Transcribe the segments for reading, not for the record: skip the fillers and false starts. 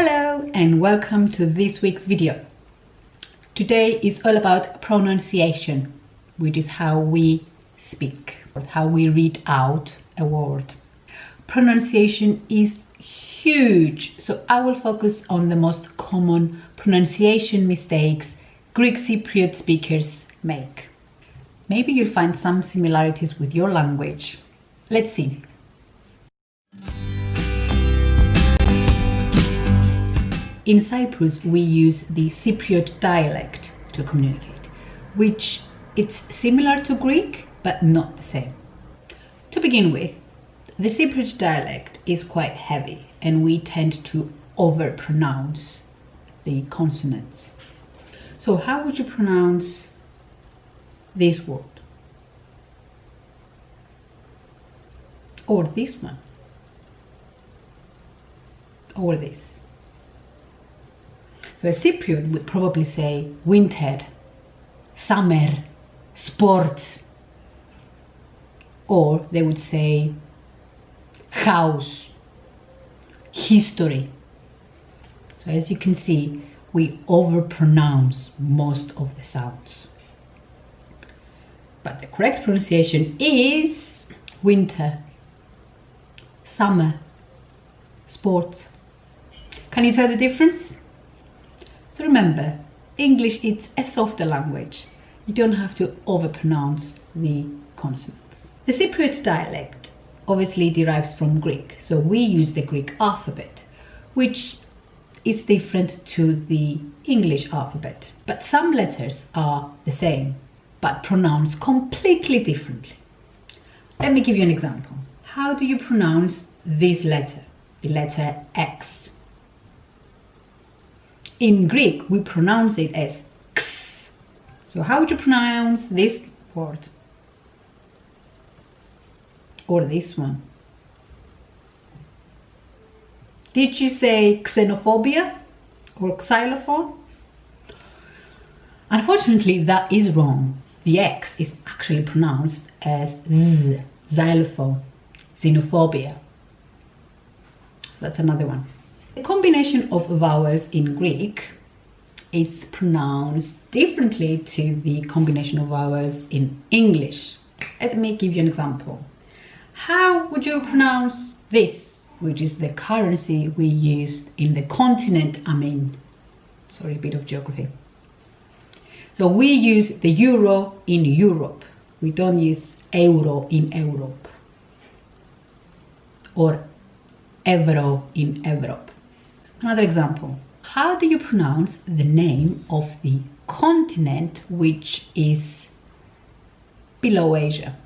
Hello and welcome to this week's video. Today is all about pronunciation, which is how we speak, or how we read out a word. Pronunciation is huge, so I will focus on the most common pronunciation mistakes Greek Cypriot speakers make. Maybe you'll find some similarities with your language. Let's see. In Cyprus, we use the Cypriot dialect to communicate, which it's similar to Greek, but not the same. To begin with, the Cypriot dialect is quite heavy, and we tend to overpronounce the consonants. So how would you pronounce this word? Or this one? Or this? So a Cypriot would probably say winter, summer, sports, or they would say house, history. So as you can see, we overpronounce most of the sounds. But the correct pronunciation is winter, summer, sports. Can you tell the difference? So remember, English is a softer language. You don't have to overpronounce the consonants. The Cypriot dialect obviously derives from Greek, so we use the Greek alphabet, which is different to the English alphabet. But some letters are the same, but pronounced completely differently. Let me give you an example. How do you pronounce this letter, the letter X? In Greek, we pronounce it as X. So how would you pronounce this word? Or this one? Did you say xenophobia or xylophone? Unfortunately, that is wrong. The X is actually pronounced as Z, xylophone, xenophobia. That's another one. The combination of vowels in Greek is pronounced differently to the combination of vowels in English. Let me give you an example. How would you pronounce this, which is the currency we used in the continent I'm in? Sorry, a bit of geography. So we use the euro in Europe. We don't use euro in Europe. Or euro in Europe. Another example. How do you pronounce the name of the continent which is below Asia?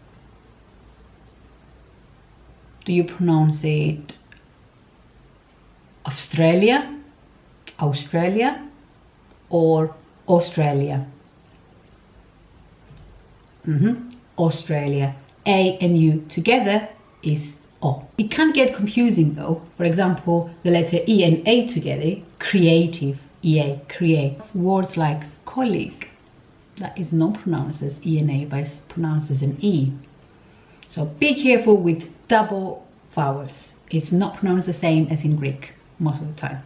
Do you pronounce it Australia, Australia, or Australia? Australia. A and U together is O. It can get confusing though. For example, the letter E and A together, creative, EA, create. Words like colleague, that is not pronounced as E and A, but it's pronounced as an E. So be careful with double vowels. It's not pronounced the same as in Greek most of the time.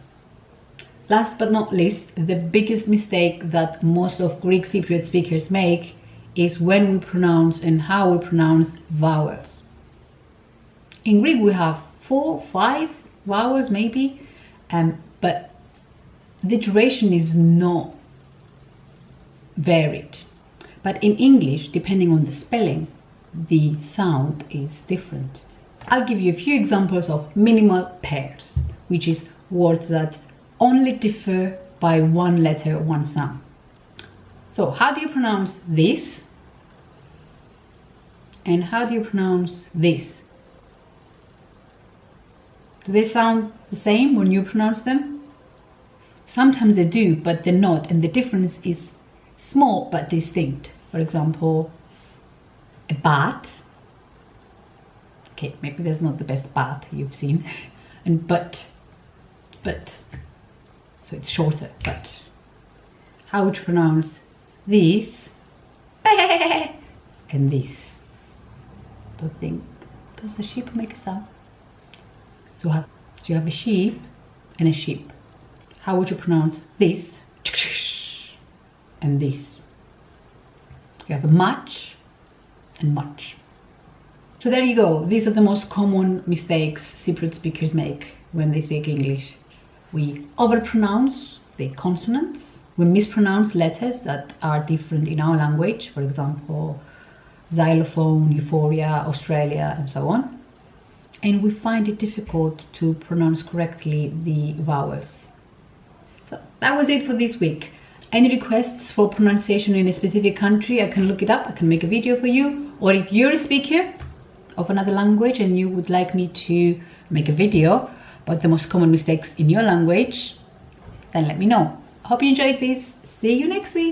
Last but not least, the biggest mistake that most of Greek Cypriot speakers make is when we pronounce and how we pronounce vowels. In Greek we have 4, 5 vowels maybe, but the duration is not varied. But in English, depending on the spelling, the sound is different. I'll give you a few examples of minimal pairs, which is words that only differ by one letter, one sound. So how do you pronounce this? And how do you pronounce this? Do they sound the same when you pronounce them? Sometimes they do, but they're not, and the difference is small but distinct. For example, a bat. Okay, maybe that's not the best bat you've seen. And but. So it's shorter, but. How would you pronounce this? And this? Does a sheep make a sound? So do you have a sheep and a sheep? How would you pronounce this and this? You have much and much. So there you go. These are the most common mistakes Cypriot speakers make when they speak English. We overpronounce the consonants. We mispronounce letters that are different in our language. For example, xylophone, euphoria, Australia, and so on. And we find it difficult to pronounce correctly the vowels. So that was it for this week. Any requests for pronunciation in a specific country, I can look it up, I can make a video for you. Or if you're a speaker of another language and you would like me to make a video about the most common mistakes in your language, then let me know. Hope you enjoyed this. See you next week.